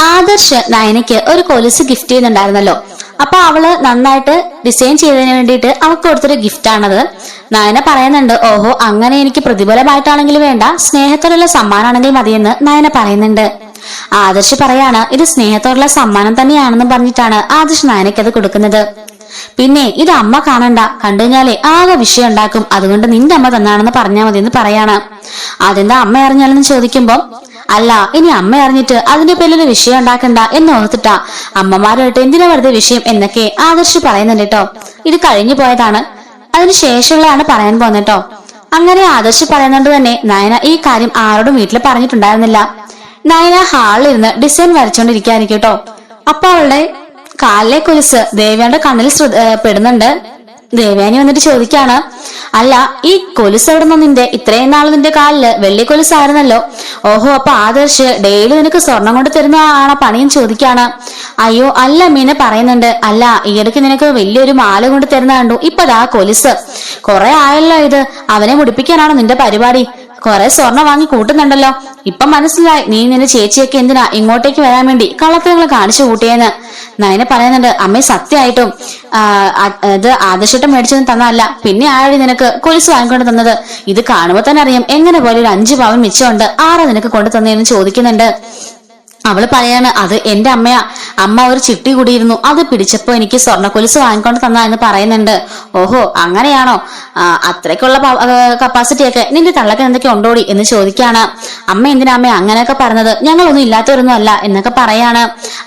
ആദർശ് നയനയ്ക്ക് ഒരു കൊലുസ് ഗിഫ്റ്റ് ചെയ്യുന്നുണ്ടായിരുന്നല്ലോ. അപ്പൊ അവള് നന്നായിട്ട് ഡിസൈൻ ചെയ്തതിന് വേണ്ടിയിട്ട് അവൾക്ക് കൊടുത്തൊരു ഗിഫ്റ്റ് ആണത്. നയന പറയുന്നുണ്ട്, ഓഹോ അങ്ങനെ എനിക്ക് പ്രതിഫലമായിട്ടാണെങ്കിൽ വേണ്ട, സ്നേഹത്തോടുള്ള സമ്മാനമാണെങ്കിൽ മതിയെന്ന് നയന പറയുന്നുണ്ട്. ആദർശ് പറയാണ്, ഇത് സ്നേഹത്തോടുള്ള സമ്മാനം തന്നെയാണെന്ന് പറഞ്ഞിട്ടാണ് ആദർശ് നയനയ്ക്ക് അത് കൊടുക്കുന്നത്. പിന്നെ ഇത് അമ്മ കാണണ്ട, കണ്ടു കഴിഞ്ഞാലേ ആകെ വിഷയം ഉണ്ടാക്കും, അതുകൊണ്ട് നിന്റെ അമ്മ തന്നാണെന്ന് പറഞ്ഞാൽ മതി എന്ന് പറയാണ്. അതെന്താ അമ്മ അറിഞ്ഞാലെന്ന് ചോദിക്കുമ്പോ, അല്ല ഇനി അമ്മ അറിഞ്ഞിട്ട് അതിന്റെ പേരിലൊരു വിഷയം ഉണ്ടാക്കണ്ട എന്ന് ഓർത്തിട്ടാ അമ്മമാരുമായിട്ട് എന്തിനാ വെറുതെ വിഷയം എന്നൊക്കെ ആദർശ് പറയുന്നുണ്ട് കേട്ടോ. ഇത് കഴിഞ്ഞു പോയതാണ്, അതിന് ശേഷമുള്ളതാണ് പറയാൻ പോകുന്നത് കേട്ടോ. അങ്ങനെ ആദർശ് പറയുന്നുണ്ട് തന്നെ നയന ഈ കാര്യം ആരോടും വീട്ടിൽ പറഞ്ഞിട്ടുണ്ടായിരുന്നില്ല. നയന ഹാളിലിരുന്ന് ഡിസൈൻ വരച്ചോണ്ടിരിക്കായിരിക്കും കേട്ടോ. അപ്പൊ അവളുടെ കാലിലെ കൊലുസ് ദേവ്യാന്റെ കണ്ണിൽ പെടുന്നുണ്ട്. ദേവയാനി വന്നിട്ട് ചോദിക്കാണ്, അല്ല ഈ കൊലുസ് എവിടെ നിന്ന് നിന്റെ? ഇത്രയും നാൾ നിന്റെ കാലില് വെള്ളി കൊലുസായിരുന്നല്ലോ. ഓഹോ അപ്പൊ ആദർശ് ഡെയിലി നിനക്ക് സ്വർണം കൊണ്ട് തരുന്ന ആണോ പണിയും ചോദിക്കാണ്. അയ്യോ അല്ല മീനെ പറയുന്നുണ്ട്, അല്ല ഈയിടയ്ക്ക് നിനക്ക് വലിയൊരു മാല കൊണ്ട് തരുന്ന കണ്ടു, ഇപ്പതാ കൊലുസ്. കുറെ ആയല്ലോ ഇത്, അവനെ മുടിപ്പിക്കാനാണോ നിന്റെ പരിപാടി? കുറെ സ്വർണം വാങ്ങി കൂട്ടുന്നുണ്ടല്ലോ. ഇപ്പൊ മനസ്സിലായി നീ നിന്റെ ചേച്ചിയൊക്കെ എന്തിനാ ഇങ്ങോട്ടേക്ക് വരാൻ വേണ്ടി കള്ളത്തരങ്ങൾ കാണിച്ചു കൂട്ടിയെന്ന്. നയന പറയുന്നുണ്ട്, അമ്മേ സത്യമായിട്ടും ഇത് ആദർശിട്ട് മേടിച്ചൊന്നും തന്നല്ല, പിന്നെ ആഴി നിനക്ക് കൊലുസ് വാങ്ങിക്കൊണ്ട് തന്നത്. ഇത് കാണുമ്പോ തന്നെ അറിയാം എങ്ങനെ പോലെ ഒരു 5 പവൻ മിച്ചമുണ്ട്, ആരാ നിനക്ക് കൊണ്ടു തന്നേന്ന് ചോദിക്കുന്നുണ്ട്. അവള് പറയാണ്, അത് എന്റെ അമ്മയാ, അമ്മ ഒരു ചിട്ടി കൂടിയിരുന്നു, അത് പിടിച്ചപ്പോ എനിക്ക് സ്വർണ്ണക്കൊലുസ് വാങ്ങിക്കൊണ്ട് തന്ന എന്ന് പറയുന്നുണ്ട്. ഓഹോ അങ്ങനെയാണോ, അത്രയ്ക്കുള്ള കപ്പാസിറ്റി ഒക്കെ നിന്റെ തള്ളക്ക് എന്തൊക്കെ ഉണ്ടോടി എന്ന് ചോദിക്കാണ്. അമ്മ എന്തിനാ അമ്മ അങ്ങനെയൊക്കെ പറഞ്ഞത്, ഞങ്ങളൊന്നും ഇല്ലാത്തവരൊന്നും അല്ല എന്നൊക്കെ പറയാണ്.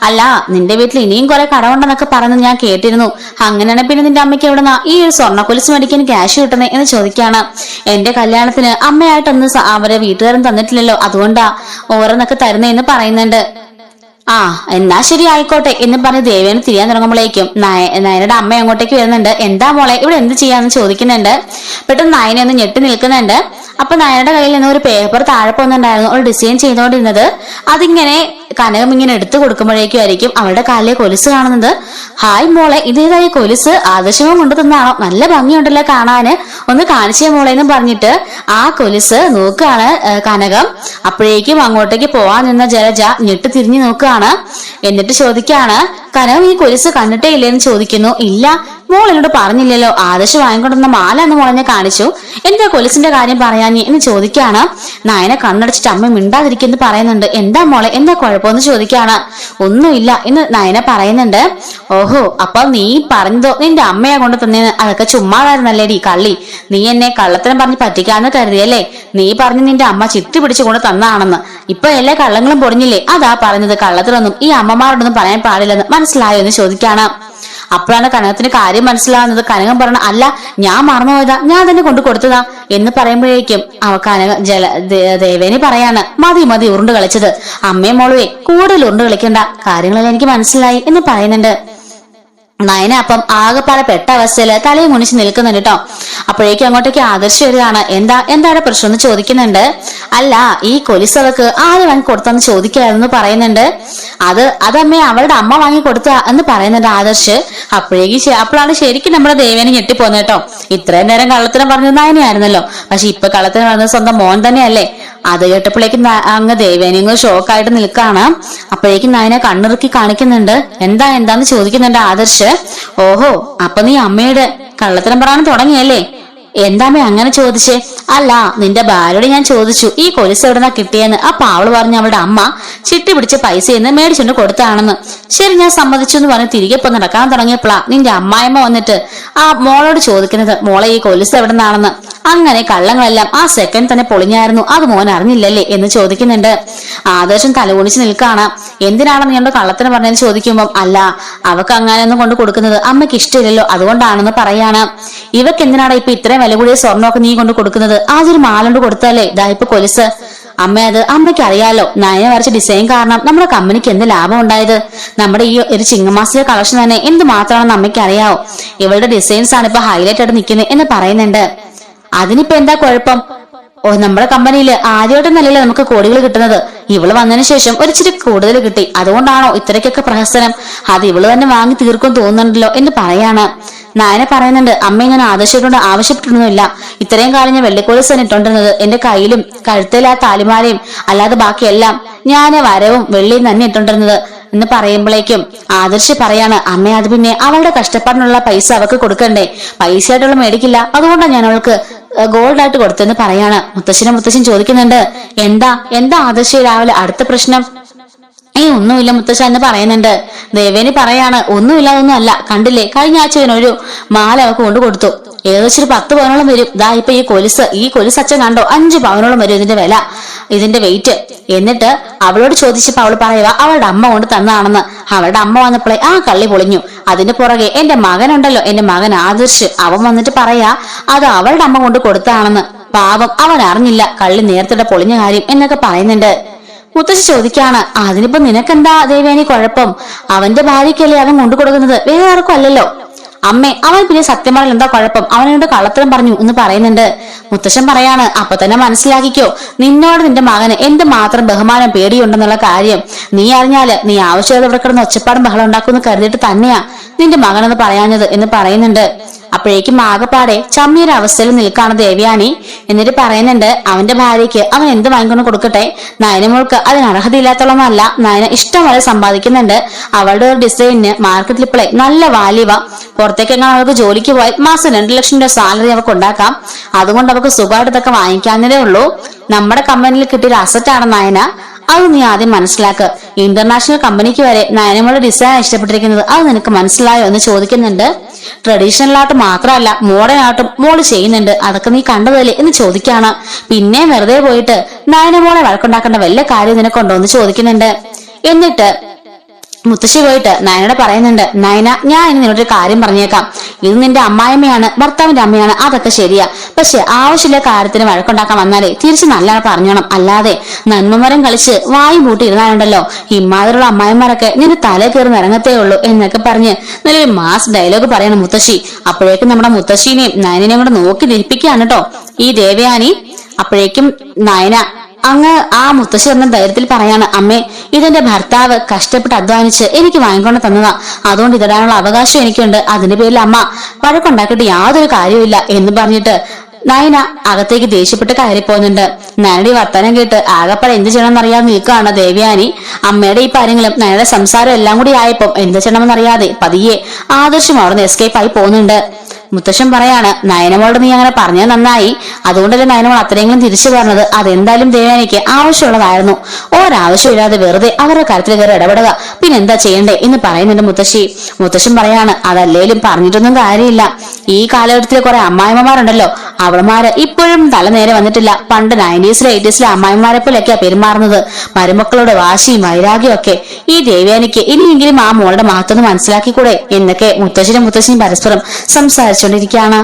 അല്ല നിന്റെ വീട്ടിൽ ഇനിയും കുറെ കടമുണ്ടെന്നൊക്കെ പറഞ്ഞത് ഞാൻ കേട്ടിരുന്നു, അങ്ങനെയാണ് പിന്നെ നിന്റെ അമ്മയ്ക്ക് എവിടുന്നാ ഈ ഒരു സ്വർണ്ണക്കൊലുസ് മേടിക്കാൻ ക്യാഷ് കിട്ടുന്നേ എന്ന് ചോദിക്കാണ്. എന്റെ കല്യാണത്തിന് അമ്മയായിട്ടൊന്നും അവരെ വീട്ടുകാരും തന്നിട്ടില്ലല്ലോ, അതുകൊണ്ടാ ഓരോന്നൊക്കെ തരുന്നേ എന്ന് പറയുന്നുണ്ട്. ആ എന്നാ ശരി ആയിക്കോട്ടെ എന്ന് പറഞ്ഞ് ദേവേനെ തിരിയാൻ തുടങ്ങുമ്പോഴേക്കും നയനയുടെ അമ്മ അങ്ങോട്ടേക്ക് വരുന്നുണ്ട്. എന്താ മോളെ ഇവിടെ എന്ത് ചെയ്യാന്ന് ചോദിക്കുന്നുണ്ട്. പെട്ടെന്ന് നയന ഒന്ന് ഞെട്ടി നിൽക്കുന്നുണ്ട്. അപ്പൊ നയനയുടെ കയ്യിൽ നിന്ന് ഒരു പേപ്പർ താഴെ പോകുന്നുണ്ടായിരുന്നു, ഒരു ഡിസൈൻ ചെയ്തോണ്ടിരുന്നത്. അതിങ്ങനെ കനകം ഇങ്ങനെ എടുത്തു കൊടുക്കുമ്പോഴേക്കും ആയിരിക്കും അവളുടെ കാലിലെ കൊലുസ് കാണുന്നത്. ഹായ് മോളെ, ഇതേതായി കൊലുസ് ആദർശവും കൊണ്ടു തന്നാണോ? നല്ല ഭംഗിയുണ്ടല്ലോ കാണാന്, ഒന്ന് കാണിച്ചേ മോളെ എന്ന് പറഞ്ഞിട്ട് ആ കൊലുസ് നോക്കുകയാണ് കനകം. അപ്പോഴേക്കും അങ്ങോട്ടേക്ക് പോവാൻ നിന്ന ജലജ ഞെട്ട് തിരിഞ്ഞു നോക്കുകയാണ്. എന്നിട്ട് ചോദിക്കാണ്, കനകം ഈ കൊലുസ് കണ്ടിട്ടേ ഇല്ലേന്ന് ചോദിക്കുന്നു. ഇല്ല മോൾ എന്നോട് പറഞ്ഞില്ലല്ലോ, ആദർശ് വാങ്ങിക്കൊണ്ടുവന്ന മാല എന്ന് മോളെ കാണിച്ചു, എന്താ കൊലുസിന്റെ കാര്യം പറയാഞ്ഞി എന്ന് ചോദിക്കാണ്. നയന കണ്ണടച്ചിട്ട് അമ്മ മിണ്ടാതിരിക്കുന്നു പറയുന്നുണ്ട്. എന്താ മോളെ എന്താ കുഴപ്പമെന്ന് ചോദിക്കാണ്. ഒന്നുമില്ല എന്ന് നയന പറയുന്നുണ്ട്. ഓഹോ അപ്പൊ നീ പറഞ്ഞതോ നിന്റെ അമ്മയെ കൊണ്ട് തന്നേന്ന്, അതൊക്കെ ചുമ്മാതായിരുന്നല്ലേടി കള്ളി, നീ എന്നെ കള്ളത്തരം പറഞ്ഞ് പറ്റിക്കാന്ന് കരുതിയല്ലേ? നീ പറഞ്ഞു നിന്റെ അമ്മ ചിട്ടി പിടിച്ചുകൊണ്ട് തന്നാണെന്ന്, ഇപ്പൊ എല്ലാ കള്ളങ്ങളും പൊടിഞ്ഞില്ലേ? അതാ പറഞ്ഞത്, കള്ളത്തിലൊന്നും ഈ അമ്മമാരോടൊന്നും പറയാൻ പാടില്ലെന്ന് മനസ്സിലായോ എന്ന് ചോദിക്കാണ്. അപ്പോഴാണ് കനകത്തിന് കാര്യം മനസ്സിലാവുന്നത്. കനകം പറഞ്ഞ, അല്ല ഞാൻ മറന്നുപോയതാ, ഞാൻ തന്നെ കൊണ്ടു കൊടുത്തതാ എന്ന് പറയുമ്പോഴേക്കും ദേവേനി പറയാണ്, മതി മതി ഉരുണ്ട് കളിച്ചത്, അമ്മയും മോളുവേ കൂടുതൽ ഉരുണ്ട് കളിക്കണ്ട, കാര്യങ്ങളെല്ലാം എനിക്ക് മനസ്സിലായി എന്ന് പറയുന്നുണ്ട്. നയന അപ്പം ആകെപ്പാടെ പെട്ട അവസ്ഥയില് തലയും മുണിച്ച് നിൽക്കുന്നുണ്ട് കേട്ടോ. അപ്പോഴേക്കും അങ്ങോട്ടേക്ക് ആദർശ് വരികയാണ്. എന്താണ് പ്രശ്നം എന്ന് ചോദിക്കുന്നുണ്ട്. അല്ല ഈ കൊലുസ് അവക്ക് ആര് വാങ്ങി കൊടുത്തെന്ന് ചോദിക്കായിരുന്നു പറയുന്നുണ്ട്. അതമ്മേ അവളുടെ അമ്മ വാങ്ങി കൊടുത്ത എന്ന് പറയുന്നുണ്ട് ആദർശ്. അപ്പോഴാണ് ശരിക്കും നമ്മുടെ ദേവേനെ ഞെട്ടിപ്പോന്നത് കേട്ടോ. ഇത്രയും നേരം കള്ളത്തിനും പറഞ്ഞത് നയനയായിരുന്നല്ലോ, പക്ഷെ ഇപ്പൊ കള്ളത്തിനും പറഞ്ഞത് സ്വന്തം മോൻ തന്നെയല്ലേ. അത് കേട്ടപ്പോഴേക്കും അങ്ങ് ദേവേനെ ഷോക്കായിട്ട് നിൽക്കാണ്. അപ്പോഴേക്കും നയനെ കണ്ണിറുക്കി കാണിക്കുന്നുണ്ട്. എന്താന്ന് ചോദിക്കുന്നുണ്ട് ആദർശ്. ഓഹോ അപ്പൊ നീ അമ്മയുടെ കള്ളത്തരം പറയാൻ തുടങ്ങിയല്ലേ? എന്താമ്മേ അങ്ങനെ ചോദിച്ചേ? അല്ല നിന്റെ ഭാര്യയോട് ഞാൻ ചോദിച്ചു ഈ കൊലുസ് എവിടെന്നാ കിട്ടിയെന്ന്. അപ്പൊ അവള് പറഞ്ഞു അവളുടെ അമ്മ ചിട്ടി പിടിച്ച പൈസയെന്ന് മേടിച്ചോണ്ട് കൊടുത്താണെന്ന്. ശരി ഞാൻ സമ്മതിച്ചു എന്ന് പറഞ്ഞ് തിരികെ ഇപ്പൊ നടക്കാൻ തുടങ്ങിയപ്പോഴാ നിന്റെ അമ്മായിമ്മ വന്നിട്ട് ആ മോളോട് ചോദിക്കുന്നത്, മോളെ ഈ കൊലുസ് എവിടെന്നാണെന്ന്. അങ്ങനെ കള്ളങ്ങളെല്ലാം ആ സെക്കൻഡ് തന്നെ പൊളിഞ്ഞായിരുന്നു, അത് മോൻ അറിഞ്ഞില്ലല്ലേ എന്ന് ചോദിക്കുന്നുണ്ട്. ആദർശം തലകുണിച്ച് നിൽക്കാണ്. എന്തിനാണ് നീ എന്നോട് കള്ളത്തിന് പറഞ്ഞതെന്ന് ചോദിക്കുമ്പം, അല്ല അവക്ക് അങ്ങനെയൊന്നും കൊണ്ട് കൊടുക്കുന്നത് അമ്മയ്ക്ക് ഇഷ്ടമില്ലല്ലോ അതുകൊണ്ടാണെന്ന് പറയാണ്. ഇവക്ക് എന്തിനാണ് ഇപ്പൊ ഇത്രയും വില കൂടിയ സ്വർണ്ണമൊക്കെ നീ കൊണ്ട് കൊടുക്കുന്നത്? ആദ്യം മാലണ്ട് കൊടുത്താലേ ഇതാ ഇപ്പൊ കൊലുസ്. അമ്മ അത് അമ്മയ്ക്ക് അറിയാലോ, നയന വരച്ച ഡിസൈൻ കാരണം നമ്മുടെ കമ്പനിക്ക് എന്ത് ലാഭം ഉണ്ടായത്. നമ്മുടെ ഈ ഒരു ചിങ്ങമാസിക കളക്ഷൻ തന്നെ എന്ത് മാത്രമാണെന്ന് അമ്മയ്ക്ക് അറിയാവോ. ഇവളുടെ ഡിസൈൻസ് ആണ് ഇപ്പൊ ഹൈലൈറ്റ് ആയിട്ട് നിൽക്കുന്നത് എന്ന് പറയുന്നുണ്ട്. അതിനിപ്പോ എന്താ കുഴപ്പം? ഓ, നമ്മുടെ കമ്പനിയിൽ ആദ്യമായിട്ടൊന്നല്ലല്ലോ നമുക്ക് കോടികൾ കിട്ടുന്നത്. ഇവള് വന്നതിന് ശേഷം ഒരിച്ചിരി കൂടുതൽ കിട്ടി, അതുകൊണ്ടാണോ ഇത്രയ്ക്കൊക്കെ പ്രഹസനം? അത് ഇവള് തന്നെ വാങ്ങി തീർക്കും തോന്നുന്നുണ്ടല്ലോ എന്ന് പറയാണ്. നയന പറയുന്നുണ്ട്, അമ്മയെ ഞാൻ ആദർശയോട് ആവശ്യപ്പെട്ടൊന്നുമില്ല. ഇത്രയും കാലം ഞാൻ വെള്ളിക്കോലസ് തന്നെ ഇട്ടോണ്ടിരുന്നത്. എന്റെ കയ്യിലും കഴുത്തിലെ ആ താലിമാലയും അല്ലാതെ ബാക്കിയെല്ലാം ഞാൻ വരവും വെള്ളിയും തന്നെ ഇട്ടോണ്ടിരുന്നത് എന്ന് പറയുമ്പോഴേക്കും ആദർശ് പറയാണ്, അമ്മ അത് പിന്നെ അവളുടെ കഷ്ടപ്പാടിനുള്ള പൈസ അവൾക്ക് കൊടുക്കണ്ടേ? പൈസ ആയിട്ടുള്ള മേടിക്കില്ല, അതുകൊണ്ടാണ് ഞാൻ അവൾക്ക് ഗോൾഡ് ആയിട്ട് കൊടുത്തെന്ന് പറയാണ്. മുത്തശ്ശൻ ചോദിക്കുന്നുണ്ട്, എന്താ എന്താ ആദർശ് രാവിലെ അടുത്ത പ്രശ്നം? ഒന്നുമില്ല മുത്തശ്ശ എന്ന് പറയുന്നുണ്ട്. ദേവേനി പറയാണ്, ഒന്നുമില്ലാതൊന്നും അല്ല, കണ്ടില്ലേ കഴിഞ്ഞ ആഴ്ച ഒരു മാല അവൾക്ക് കൊണ്ടു കൊടുത്തു. ഏകദേശം ഒരു 10 പവനോളം വരും. ദാ ഇപ്പൊ ഈ കൊലുസ് അച്ഛൻ കണ്ടോ, 5 പവനോളം വരും ഇതിന്റെ വില, ഇതിന്റെ വെയിറ്റ്. എന്നിട്ട് അവളോട് ചോദിച്ചപ്പോ അവൾ പറയുക അവളുടെ അമ്മ കൊണ്ട് തന്നതാണെന്ന്. അവളുടെ അമ്മ വന്നപ്പോഴേ ആ കള്ളി പൊളിഞ്ഞു. അതിന്റെ പുറകെ എന്റെ മകനുണ്ടല്ലോ, എന്റെ മകൻ ആദർശ്, അവൻ വന്നിട്ട് പറയാ അത് അവളുടെ അമ്മ കൊണ്ട് കൊടുത്തതാണെന്ന്. പാവം, അവൻ അറിഞ്ഞില്ല കള്ളി നേരത്തെ പൊളിഞ്ഞ കാര്യം എന്നൊക്കെ പറയുന്നുണ്ട്. മുത്തശ്ശി ചോദിക്കാണ്, അതിനിപ്പോ നിനക്കെന്താ ദേവേനി കുഴപ്പം? അവന്റെ ഭാര്യയ്ക്കല്ലേ അവൻ കൊണ്ടു കൊടുക്കുന്നത്, വേറെ ആർക്കും അല്ലല്ലോ. അമ്മേ, അവൻ പിന്നെ സത്യം പറഞ്ഞാൽ എന്താ കുഴപ്പം? അവനോട് കള്ളത്തരം പറഞ്ഞു എന്ന് പറയുന്നുണ്ട്. മുത്തശ്ശൻ പറയാണ്, അപ്പൊ തന്നെ മനസ്സിലാക്കിക്കോ, നിന്നോട് നിന്റെ മകന് എന്ത് മാത്രം ബഹുമാനം പേടിയുണ്ടെന്നുള്ള കാര്യം. നീ അറിഞ്ഞാല് നീ ആവശ്യമായത് ഇവിടെ കിടന്ന് ഒച്ചപ്പാടും ബഹളം ഉണ്ടാക്കുമെന്ന് കരുതിയിട്ട് തന്നെയാ നിന്റെ മകനെന്ന് പറയാഞ്ഞത് എന്ന് പറയുന്നുണ്ട്. അപ്പോഴേക്കും ആകെപ്പാടെ ചമ്മിയൊരു അവസ്ഥയിൽ നിൽക്കാണ് ദേവയാനി. എന്നിട്ട് പറയുന്നുണ്ട്, അവന്റെ ഭാര്യയ്ക്ക് അവൻ എന്ത് വാങ്ങിക്കൊണ്ട് കൊടുക്കട്ടെ, നയനമോൾക്ക് അതിന് അർഹതയില്ലാത്തോളമല്ല, നയന ഇഷ്ടംപോലെ സമ്പാദിക്കുന്നുണ്ട്. അവളുടെ ഒരു ഡിസൈനിന് മാർക്കറ്റിൽ ഇപ്പോഴേ നല്ല വാല്യുവ. പുറത്തേക്കെങ്ങനെ അവൾക്ക് ജോലിക്ക് പോയാൽ മാസം 2 ലക്ഷം രൂപ സാലറി അവൾക്ക് ഉണ്ടാക്കാം. അതുകൊണ്ട് അവൾക്ക് സുഖമായിട്ട് ഇതൊക്കെ വാങ്ങിക്കാവുന്നതേ ഉള്ളൂ. നമ്മുടെ കമ്പനിയിൽ കിട്ടിയൊരു അസറ്റാണ് നയന, അത് നീ ആദ്യം മനസ്സിലാക്ക്. ഇന്റർനാഷണൽ കമ്പനിക്ക് വരെ നയനമോളുടെ ഡിസൈൻ ഇഷ്ടപ്പെട്ടിരിക്കുന്നത്, അത് നിനക്ക് മനസ്സിലായോ എന്ന് ചോദിക്കുന്നുണ്ട്. ട്രഡീഷണൽ ആയിട്ട് മാത്രമല്ല മോഡേൺ ആയിട്ടും മോള് ചെയ്യുന്നുണ്ട്, അതൊക്കെ നീ കണ്ടതല്ലേ എന്ന് ചോദിക്കാണ്. പിന്നെ വെറുതെ പോയിട്ട് നയനമോളെ വഴക്കുണ്ടാക്കേണ്ട വല്ല കാര്യം നിനക്കുണ്ടോ എന്ന് ചോദിക്കുന്നുണ്ട്. എന്നിട്ട് മുത്തശ്ശി പോയിട്ട് നയനോട് പറയുന്നുണ്ട്, നയന ഞാൻ ഇനി നിന്നോടൊരു കാര്യം പറഞ്ഞേക്കാം. ഇത് നിന്റെ അമ്മായിമ്മയാണ്, ഭർത്താവിന്റെ അമ്മയാണ്, അതൊക്കെ ശരിയാ. പക്ഷെ ആവശ്യമില്ല കാര്യത്തിന് വഴക്കുണ്ടാക്കാൻ വന്നാലേ തിരിച്ച് നല്ലതാണ് പറഞ്ഞോണം. അല്ലാതെ നന്മമരം കളിച്ച് വായു പൂട്ടി ഇരുന്നാലുണ്ടല്ലോ ഇമ്മാതിരിയുള്ള അമ്മായിമാരൊക്കെ നിന്റെ തല കയറി ഇറങ്ങത്തേ ഉള്ളൂ എന്നൊക്കെ പറഞ്ഞ് നല്ലൊരു മാസ് ഡയലോഗ് പറയണം മുത്തശ്ശി. അപ്പോഴേക്കും നമ്മുടെ മുത്തശ്ശീനെയും നയനെയും കൂടെ നോക്കി നിൽപ്പിക്കുകയാണ് കേട്ടോ ഈ ദേവയാനി. അപ്പോഴേക്കും നയന അങ്ങ് ആ മുത്തശ്ശി എന്ന ധൈര്യത്തിൽ പറയാണ്, അമ്മേ ഇതെന്റെ ഭർത്താവ് കഷ്ടപ്പെട്ട് അധ്വാനിച്ച് എനിക്ക് വാങ്ങിക്കൊണ്ട് തന്നതാ, അതുകൊണ്ട് ഇതിടാനുള്ള അവകാശം എനിക്കുണ്ട്. അതിന്റെ പേരിൽ അമ്മ വഴക്കുണ്ടാക്കിയിട്ട് യാതൊരു കാര്യമില്ല എന്ന് പറഞ്ഞിട്ട് നയന അകത്തേക്ക് ദേഷ്യപ്പെട്ട് കയറി പോകുന്നുണ്ട്. നയനയുടെ വർത്തമാനം കേട്ട് ആകപ്പാടെ എന്ത് ചെയ്യണമെന്നറിയാതെ നിൽക്കുകയാണ് ദേവയാനി. അമ്മയുടെ ഈ കാര്യങ്ങളും നയനയുടെ സംസാരം എല്ലാം കൂടി ആയപ്പോ എന്ത് ചെയ്യണമെന്നറിയാതെ പതിയെ ആദർശം അവിടുന്ന് എസ്കേപ്പ് ആയി പോകുന്നുണ്ട്. മുത്തശ്ശൻ പറയാണ്, നയനമോട് നീ അങ്ങനെ പറഞ്ഞത് നന്നായി, അതുകൊണ്ടല്ലേ നയനമോൾ അത്രയെങ്കിലും തിരിച്ചു പറഞ്ഞത്. അതെന്തായാലും ദേവയാനിക്ക് ആവശ്യമുള്ളതായിരുന്നു. ഒരാവശ്യമില്ലാതെ വെറുതെ അവരുടെ കാര്യത്തിൽ കയറി ഇടപെടുക, പിന്നെ എന്താ ചെയ്യണ്ടേ എന്ന് പറയുന്നുണ്ട് മുത്തശ്ശി. മുത്തശ്ശൻ പറയാണ്, അതല്ലേലും പറഞ്ഞിട്ടൊന്നും കാര്യമില്ല. ഈ കാലഘട്ടത്തിലെ കുറെ അമ്മായിമ്മമാരുണ്ടല്ലോ, അവളുമാര് ഇപ്പോഴും തല നേരെ വന്നിട്ടില്ല. പണ്ട് 90s 80s അമ്മായിമാരെ പോലെയൊക്കെയാ പെരുമാറുന്നത്, മരുമക്കളുടെ വാശിയും വൈരാഗ്യവും ഒക്കെ. ഈ ദേവയാനിക്ക് ഇനിയെങ്കിലും ആ മോളുടെ മഹത്വം മനസ്സിലാക്കിക്കൂടെ എന്നൊക്കെ മുത്തശ്ശിയും പരസ്പരം സംസാരിച്ചുകൊണ്ടിരിക്കുകയാണ്.